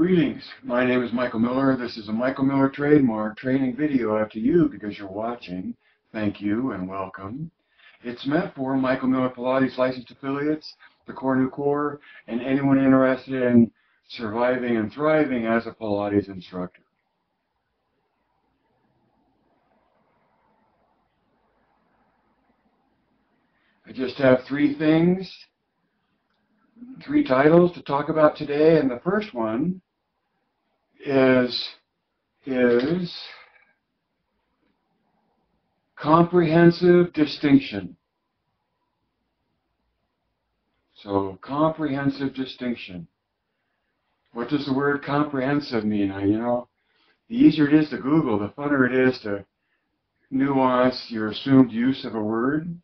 Greetings, my name is Michael Miller. This is a Michael Miller trademark training video out to you because you're watching. Thank you and welcome. It's meant for Michael Miller Pilates licensed affiliates, the Core New Core, and anyone interested in surviving and thriving as a Pilates instructor. I just have three titles to talk about today, and the first one is comprehensive distinction. So, comprehensive distinction. What does the word comprehensive mean? The easier it is to Google, the funner it is to nuance your assumed use of a word.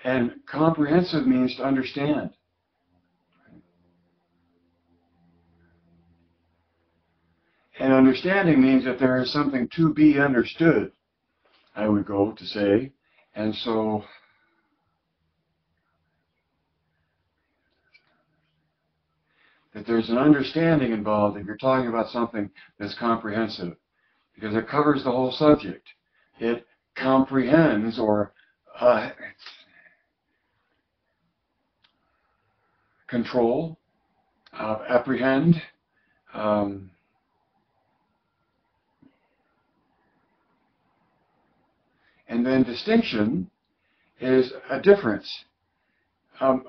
And comprehensive means to understand. And understanding means that there is something to be understood, I would go to say. And so, that there's an understanding involved if you're talking about something that's comprehensive, because it covers the whole subject. It comprehends or control, apprehend, and then distinction is a difference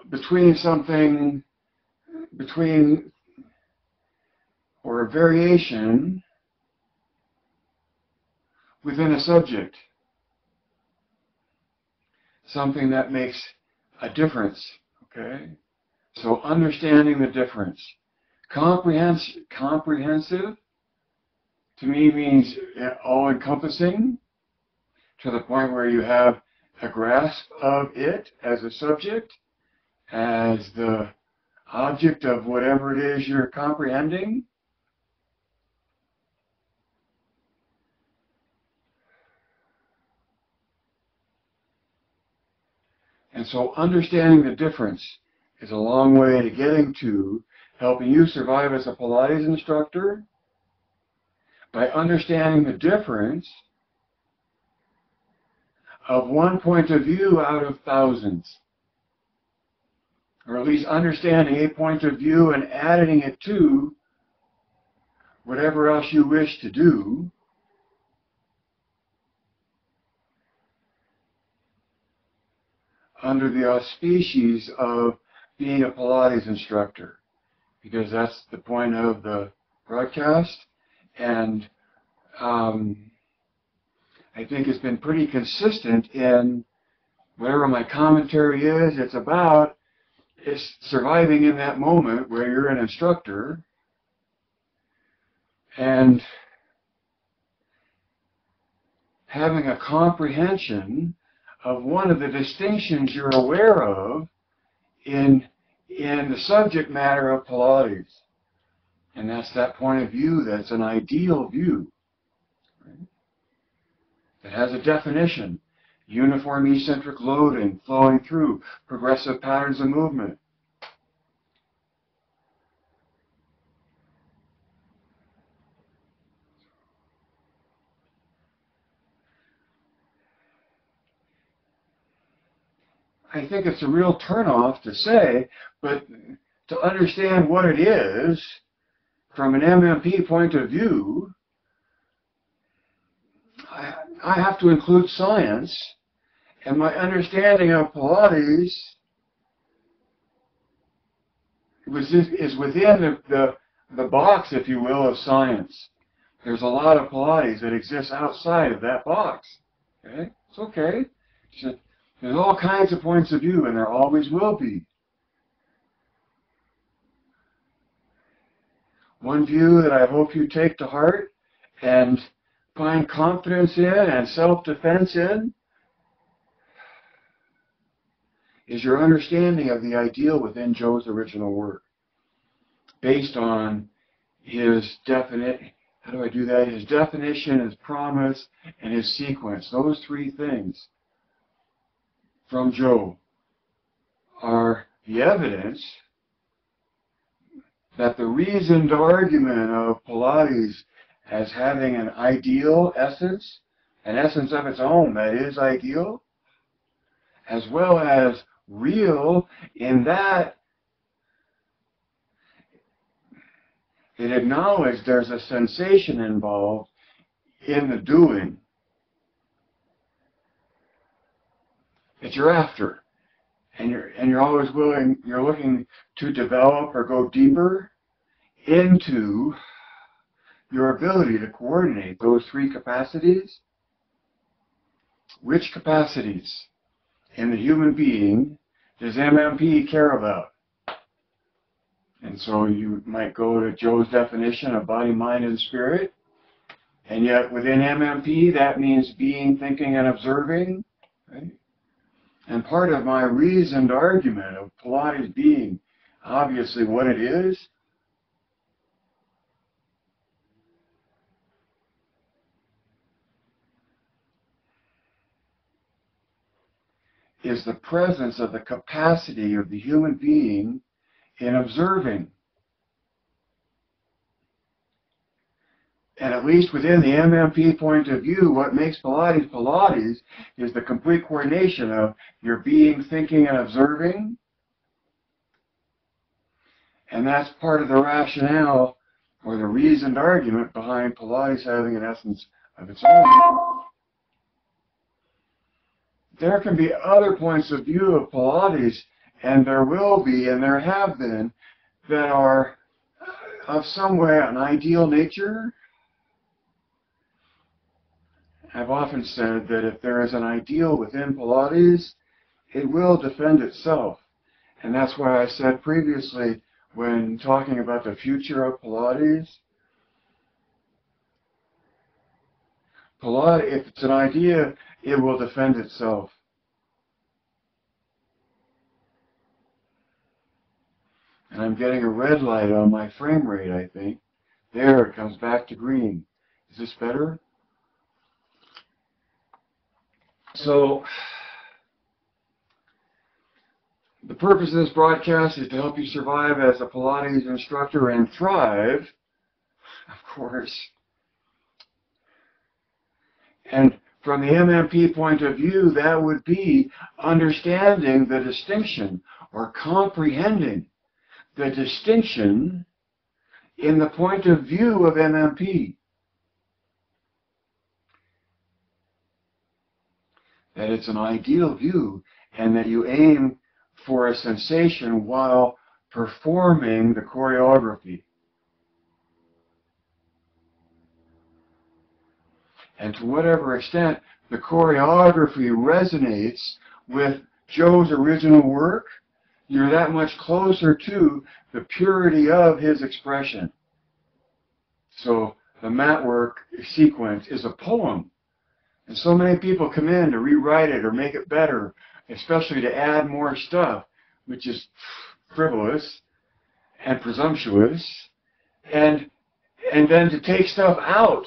between or a variation within a subject. Something that makes a difference, okay? So understanding the difference. Comprehensive to me means all-encompassing, to the point where you have a grasp of it as a subject, as the object of whatever it is you're comprehending. And so understanding the difference is a long way to getting to helping you survive as a Pilates instructor by understanding the difference of one point of view out of thousands. Or at least understanding a point of view and adding it to whatever else you wish to do, under the auspices of being a Pilates instructor, because that's the point of the broadcast. And I think it's been pretty consistent in whatever my commentary is. It's about surviving in that moment where you're an instructor and having a comprehension of one of the distinctions you're aware of in the subject matter of Pilates. And that's that point of view that's an ideal view, right? That has a definition: uniform eccentric loading flowing through progressive patterns of movement. I think it's a real turnoff to say, but to understand what it is from an MMP point of view, I have to include science, and my understanding of Pilates is within the box, if you will, of science. There's a lot of Pilates that exists outside of that box. Okay? It's okay. There's all kinds of points of view, and there always will be. One view that I hope you take to heart and find confidence in and self-defense in is your understanding of the ideal within Joe's original work, based on his definite, how do I do that? His definition, his promise, and his sequence. Those three things. from Joe are the evidence that the reasoned argument of Pilates as having an ideal essence, an essence of its own that is ideal, as well as real in that it acknowledged there's a sensation involved in the doing that you're after. And you're always you're looking to develop or go deeper into your ability to coordinate those three capacities. Which capacities in the human being does MMP care about? And so you might go to Joe's definition of body, mind, and spirit. And yet within MMP, that means being, thinking, and observing. Right? And part of my reasoned argument of Pilates being obviously what it is the presence of the capacity of the human being in observing. And at least within the MMP point of view, what makes Pilates Pilates is the complete coordination of your being, thinking, and observing. And that's part of the rationale or the reasoned argument behind Pilates having an essence of its own. There can be other points of view of Pilates, and there will be, and there have been, that are of some way an ideal nature. I've often said that if there is an ideal within Pilates, it will defend itself. And that's why I said previously, when talking about the future of Pilates, if it's an idea, it will defend itself. And I'm getting a red light on my frame rate, I think. There, it comes back to green. Is this better? So, the purpose of this broadcast is to help you survive as a Pilates instructor and thrive, of course. And from the MMP point of view, that would be understanding the distinction or comprehending the distinction in the point of view of MMP. That it's an ideal view and that you aim for a sensation while performing the choreography. And to whatever extent the choreography resonates with Joe's original work, you're that much closer to the purity of his expression. So the mat work sequence is a poem. And so many people come in to rewrite it or make it better, especially to add more stuff, which is frivolous and presumptuous, and then to take stuff out,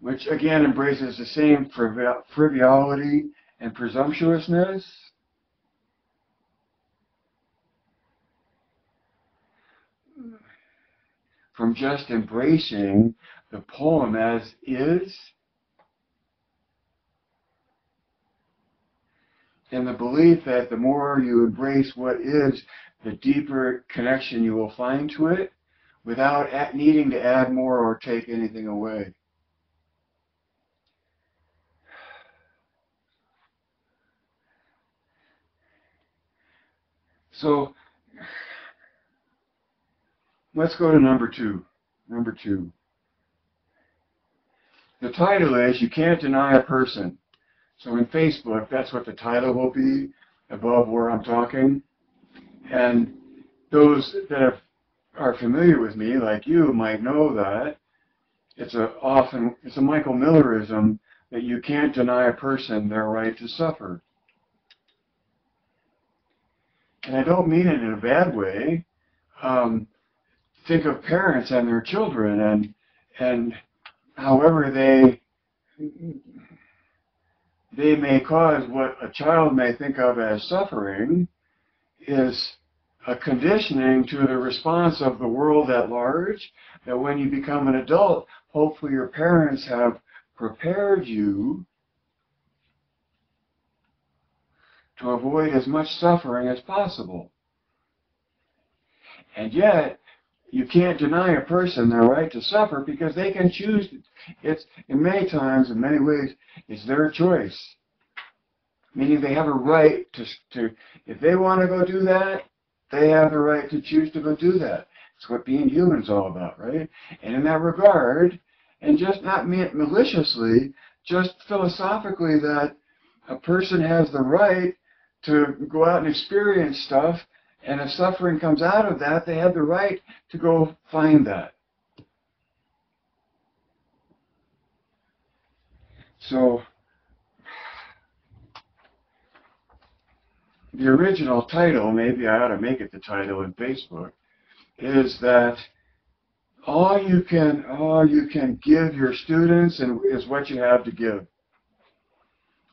which again embraces the same frivolity and presumptuousness. From just embracing the poem as is, and the belief that the more you embrace what is, the deeper connection you will find to it without needing to add more or take anything away. So, let's go to number two. Number two. The title is, You Can't Deny a Person. So in Facebook, that's what the title will be above where I'm talking. And those that are familiar with me, like you, might know that it's a Michael Millerism that you can't deny a person their right to suffer. And I don't mean it in a bad way. Think of parents and their children, and however they they may cause what a child may think of as suffering is a conditioning to the response of the world at large, that when you become an adult, hopefully your parents have prepared you to avoid as much suffering as possible. And yet, you can't deny a person their right to suffer because they can choose. It's, in many times, in many ways, it's their choice. Meaning they have a right to if they want to go do that, they have the right to choose to go do that. It's what being human is all about, right? And in that regard, and just not maliciously, just philosophically, that a person has the right to go out and experience stuff, and if suffering comes out of that, they have the right to go find that. So, the original title, maybe I ought to make it the title in Facebook, is that all you can give your students is what you have to give.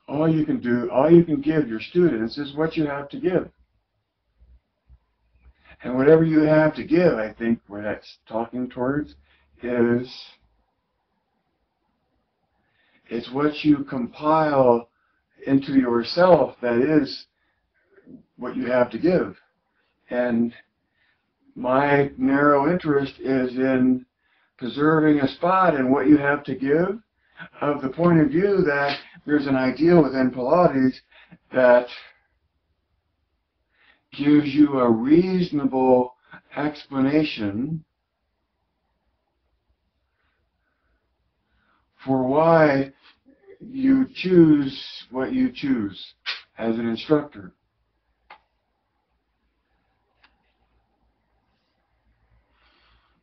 All you can give your students is what you have to give. And whatever you have to give, I think what that's talking towards is it's what you compile into yourself that is what you have to give. And my narrow interest is in preserving a spot in what you have to give, of the point of view that there's an ideal within Pilates that gives you a reasonable explanation for why you choose what you choose as an instructor.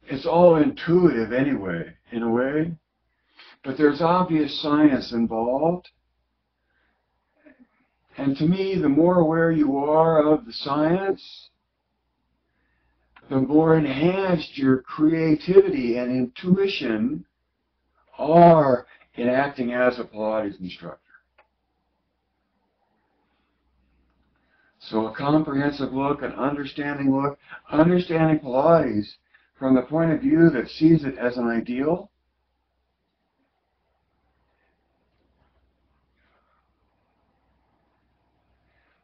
It's all intuitive anyway, in a way, but there's obvious science involved. And to me, the more aware you are of the science, the more enhanced your creativity and intuition are in acting as a Pilates instructor. So a comprehensive look, an understanding look, understanding Pilates from the point of view that sees it as an ideal,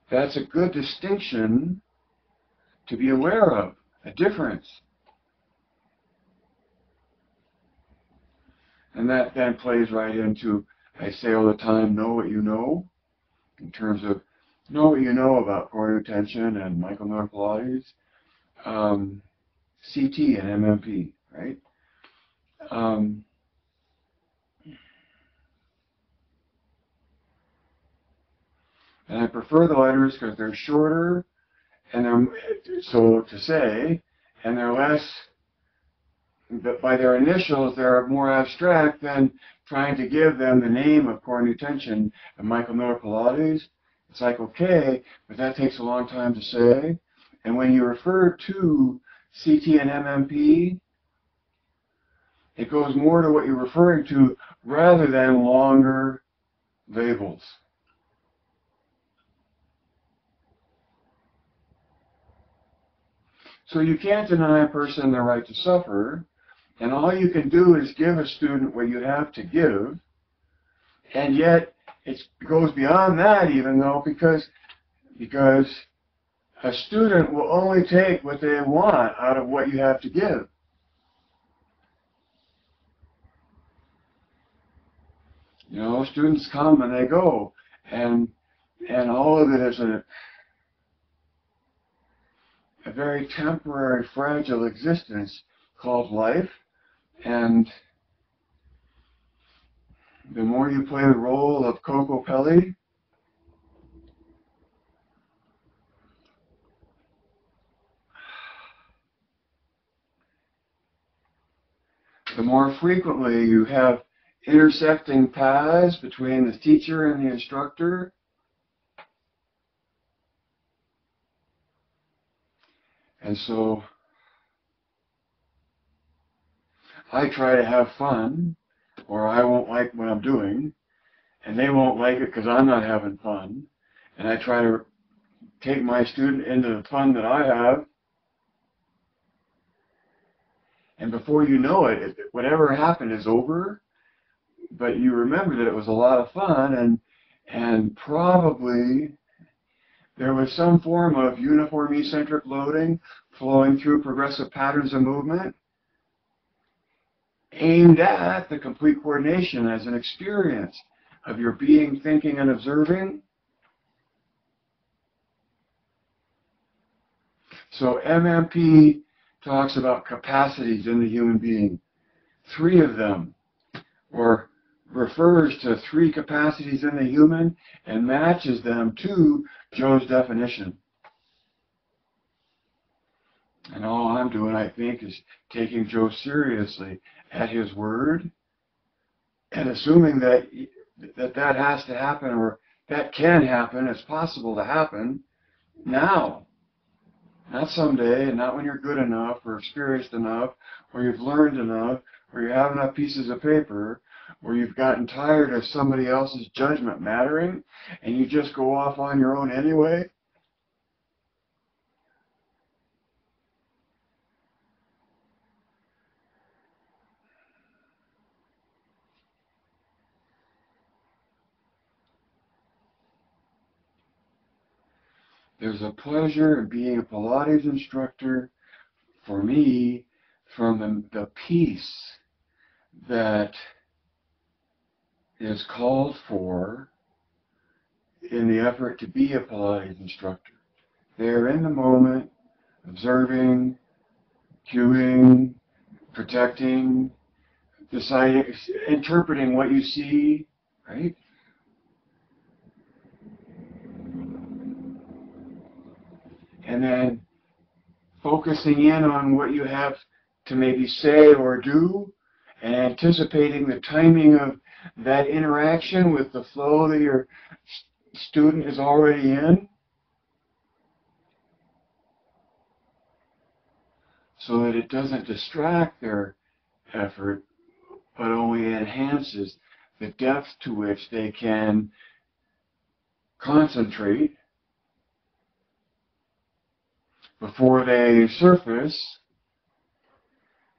that's a good distinction to be aware of, a difference. And that then plays right into, I say all the time, know what you know, in terms of know what you know about core retention and Michael Miller Pilates, CT and MMP, right? And I prefer the letters because they're shorter, and they're, so to say, and they're less, but by their initials, they're more abstract than trying to give them the name of core retention and Michael Miller Pilates. It's like, okay, but that takes a long time to say. And when you refer to CT and MMP, it goes more to what you're referring to rather than longer labels. So you can't deny a person their right to suffer, and all you can do is give a student what you have to give, and yet it goes beyond that even though, because a student will only take what they want out of what you have to give. You know, students come and they go, and all of it is a very temporary, fragile existence called life. And the more you play the role of Coco Pelli, the more frequently you have intersecting paths between the teacher and the instructor. And so I try to have fun, or I won't like what I'm doing. and they won't like it because I'm not having fun, and I try to take my student into the fun that I have, and before you know it, whatever happened is over, but you remember that it was a lot of fun, and probably there was some form of uniform eccentric loading flowing through progressive patterns of movement aimed at the complete coordination as an experience of your being, thinking, and observing. So MMP talks about capacities in the human being. 3 of them, or refers to 3 capacities in the human and matches them to Joe's definition. And all I'm doing, I think, is taking Joe seriously at his word and assuming that that has to happen, or that can happen, it's possible to happen now. Not someday, and not when you're good enough, or experienced enough, or you've learned enough, or you have enough pieces of paper, or you've gotten tired of somebody else's judgment mattering, and you just go off on your own anyway. There's a pleasure in being a Pilates instructor, for me, from the peace that is called for in the effort to be a Pilates instructor. They're in the moment, observing, cueing, protecting, deciding, interpreting what you see, right? And then focusing in on what you have to maybe say or do, and anticipating the timing of that interaction with the flow that your student is already in, so that it doesn't distract their effort, but only enhances the depth to which they can concentrate before they surface,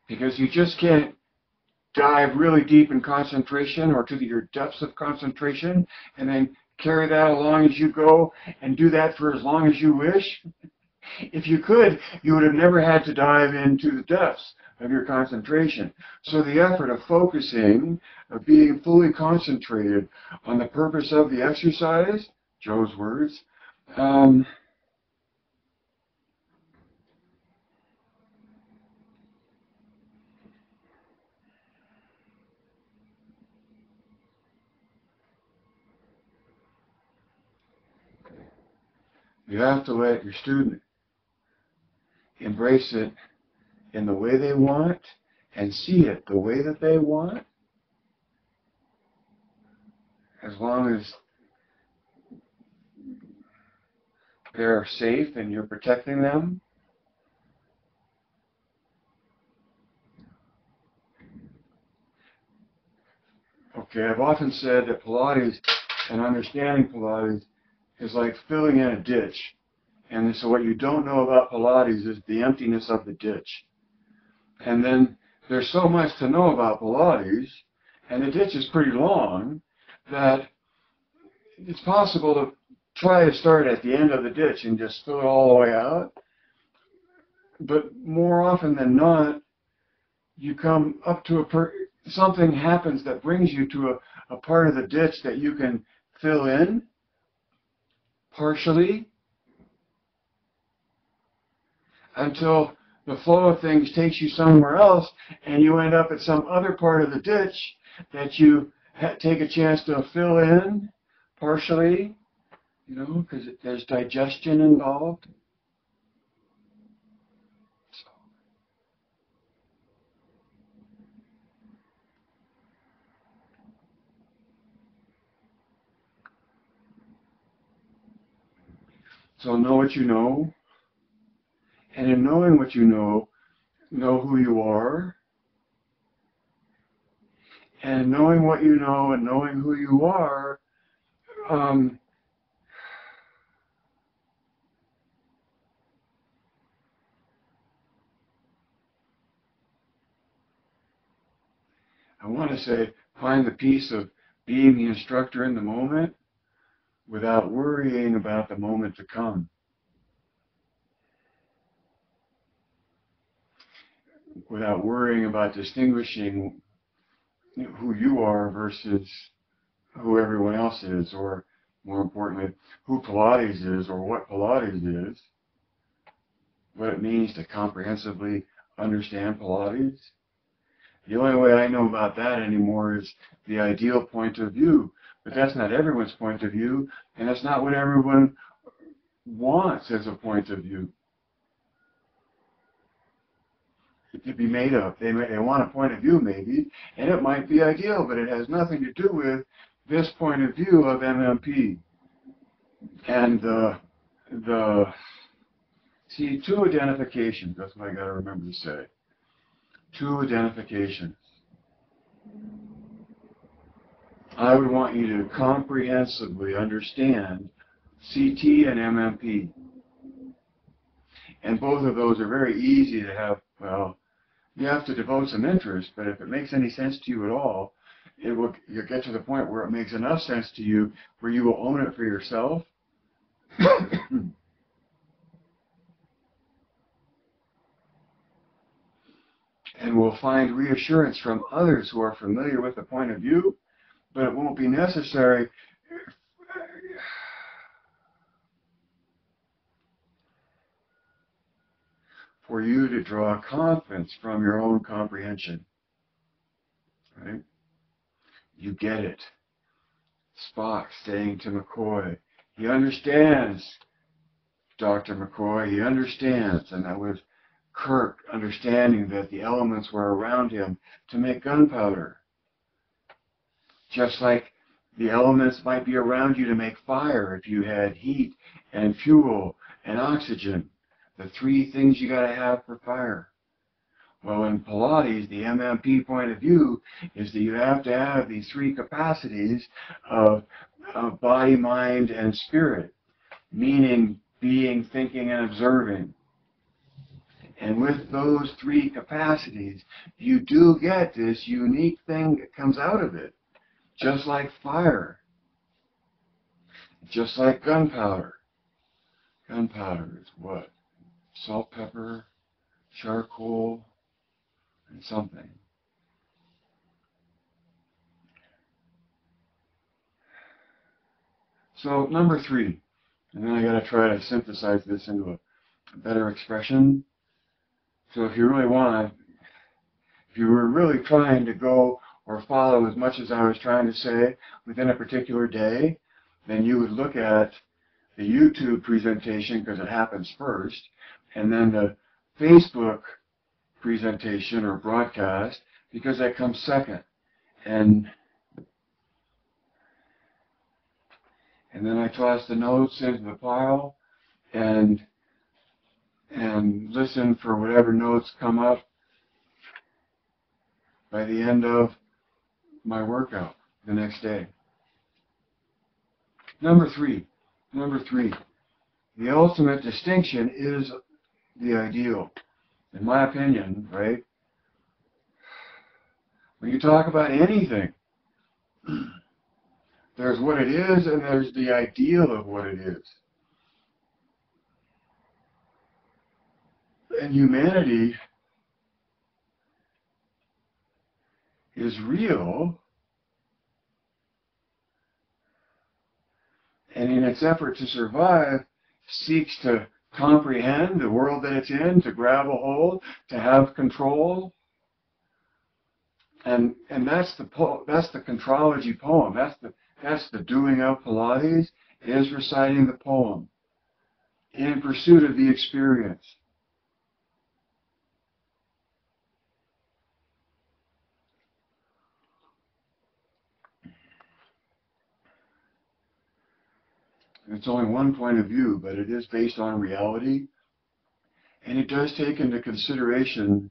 because you just can't dive really deep in concentration or to your depths of concentration and then carry that along as you go and do that for as long as you wish. If you could, you would have never had to dive into the depths of your concentration. So the effort of focusing, of being fully concentrated on the purpose of the exercise, Joe's words, you have to let your student embrace it in the way they want and see it the way that they want, as long as they're safe and you're protecting them. Okay, I've often said that Pilates and understanding Pilates is like filling in a ditch. And so what you don't know about Pilates is the emptiness of the ditch. And then there's so much to know about Pilates, and the ditch is pretty long, that it's possible to try to start at the end of the ditch and just fill it all the way out. But more often than not, you come up to something happens that brings you to a part of the ditch that you can fill in partially, until the flow of things takes you somewhere else and you end up at some other part of the ditch that you take a chance to fill in partially, you know, because there's digestion involved. So know what you know, and in knowing what you know who you are, And knowing what you know and knowing who you are, I want to say, find the peace of being the instructor in the moment without worrying about the moment to come, without worrying about distinguishing who you are versus who everyone else is, or more importantly, who Pilates is or what Pilates is, what it means to comprehensively understand Pilates. The only way I know about that anymore is the ideal point of view, but that's not everyone's point of view, and that's not what everyone wants as a point of view to be made of. They want a point of view maybe, and it might be ideal, but it has nothing to do with this point of view of MMP. And see, two identifications, that's what I got to remember to say. Two identifications. I would want you to comprehensively understand CT and MMP. And both of those are very easy to have, well, you have to devote some interest, but if it makes any sense to you at all, you'll get to the point where it makes enough sense to you where you will own it for yourself. And will find reassurance from others who are familiar with the point of view, but it won't be necessary for you to draw confidence from your own comprehension. Right? You get it. Spock saying to McCoy, he understands, Dr. McCoy, he understands. And that was Kirk understanding that the elements were around him to make gunpowder. Just like the elements might be around you to make fire if you had heat and fuel and oxygen. The three things you got to have for fire. Well, in Pilates, the MMP point of view is that you have to have these three capacities of body, mind, and spirit, meaning being, thinking, and observing. And with those three capacities, you do get this unique thing that comes out of it, just like fire, just like gunpowder. Gunpowder is what? Salt, pepper, charcoal, and something. So number 3, and then I got to try to synthesize this into a better expression. So if you really want to, if you were really trying to go or follow as much as I was trying to say within a particular day, then you would look at the YouTube presentation because it happens first, and then the Facebook presentation or broadcast because that comes second. And then I toss the notes into the pile and listen for whatever notes come up by the end of my workout the next day. Number three, the ultimate distinction is the ideal, in my opinion, right? When you talk about anything, there's what it is and there's the ideal of what it is. And humanity is real, and in its effort to survive, seeks to comprehend the world that it's in, to grab a hold, to have control. And that's the contrology poem. That's the doing of Pilates, is reciting the poem in pursuit of the experience. It's only one point of view, but it is based on reality, and it does take into consideration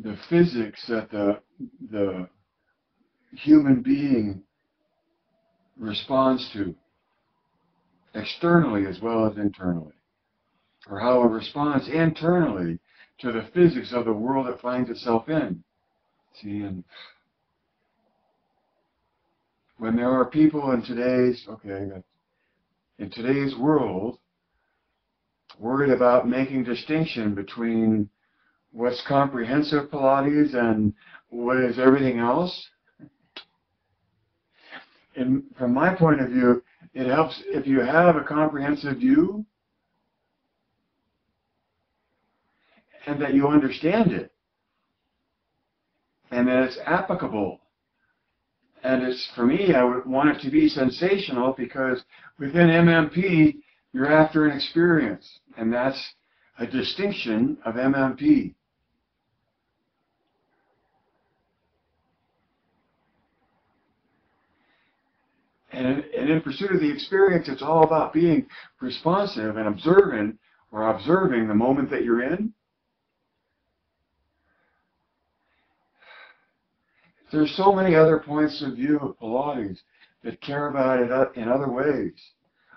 the physics that the human being responds to, externally as well as internally, or how it responds internally to the physics of the world it finds itself in. See, and when there are people in today's world worried about making distinction between what's comprehensive Pilates and what is everything else, and from my point of view, it helps if you have a comprehensive view and that you understand it and that it's applicable. And it's, for me, I would want it to be sensational, because within MMP, you're after an experience, and that's a distinction of MMP. And in pursuit of the experience, it's all about being responsive and observant, or observing the moment that you're in. There's so many other points of view of Pilates that care about it in other ways.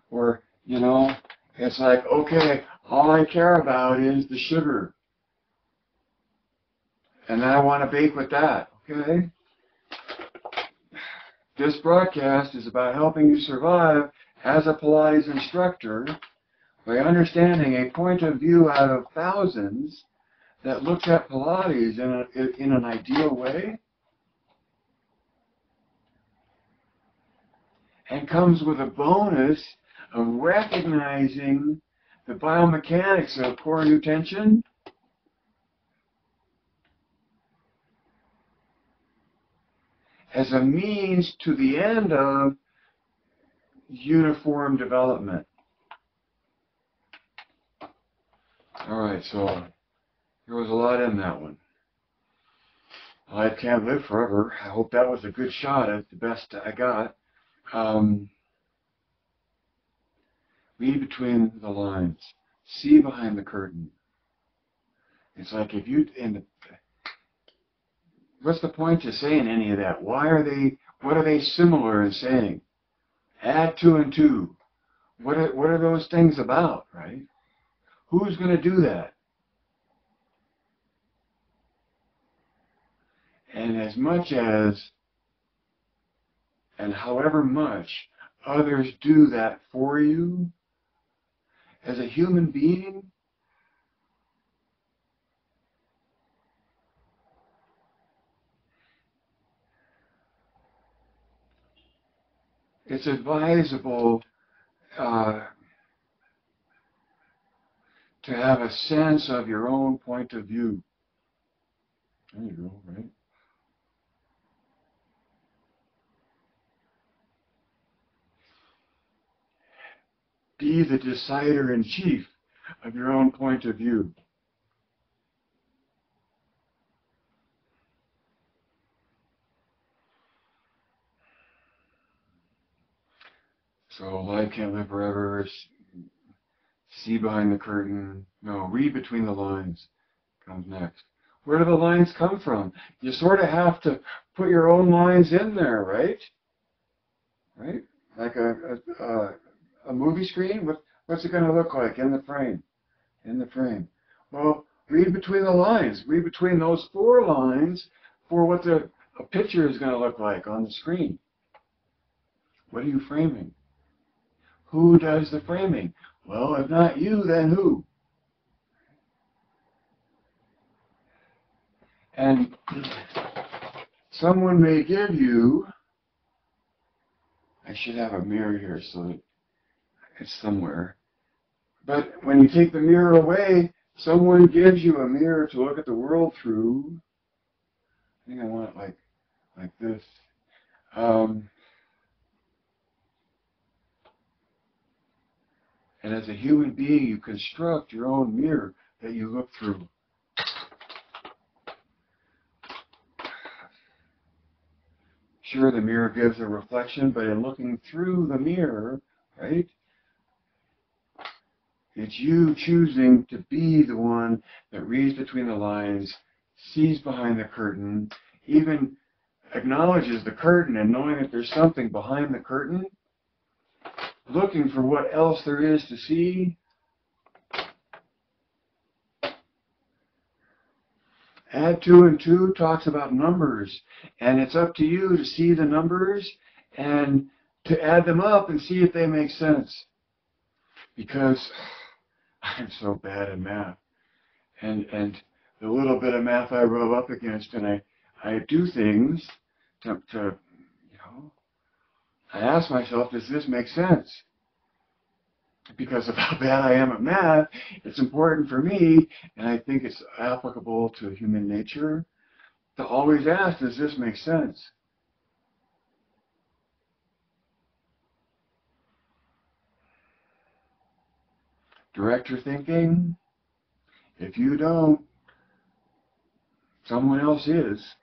Or, you know, it's like, okay, all I care about is the sugar. And I want to bake with that, okay? This broadcast is about helping you survive as a Pilates instructor by understanding a point of view out of thousands that looks at Pilates in an ideal way, and comes with a bonus of recognizing the biomechanics of core new tension as a means to the end of uniform development. All right, so there was a lot in that one. Life can't live forever. I hope that was a good shot at the best I got. Read between the lines. See behind the curtain. It's like if you, what's the point to saying any of that? What are they similar in saying? Add 2 and 2. What are those things about, right? Who's going to do that? And as much as, and however much others do that for you, as a human being, it's advisable to have a sense of your own point of view. There you go, right? Be the decider in chief of your own point of view. So life can't live forever. See behind the curtain. No, read between the lines comes next. Where do the lines come from? You sort of have to put your own lines in there, right? Right? Like a movie screen? What's it going to look like in the frame? In the frame. Well, read between the lines. Read between those 4 lines for what a picture is going to look like on the screen. What are you framing? Who does the framing? Well, if not you, then who? And someone may give you, I should have a mirror here so that it's somewhere. But when you take the mirror away, someone gives you a mirror to look at the world through. I think I want it like this. And as a human being, you construct your own mirror that you look through. Sure, the mirror gives a reflection, but in looking through the mirror, right, it's you choosing to be the one that reads between the lines, sees behind the curtain, even acknowledges the curtain and knowing that there's something behind the curtain, looking for what else there is to see. Add 2 and 2 talks about numbers, and it's up to you to see the numbers and to add them up and see if they make sense. Because I'm so bad at math, and the little bit of math I rub up against, and I do things to you know, I ask myself, does this make sense? Because of how bad I am at math, it's important for me, and I think it's applicable to human nature, to always ask, does this make sense? Direct your thinking. If you don't, someone else is.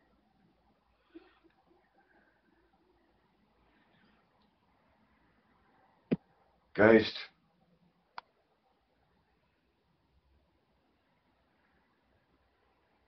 Geist.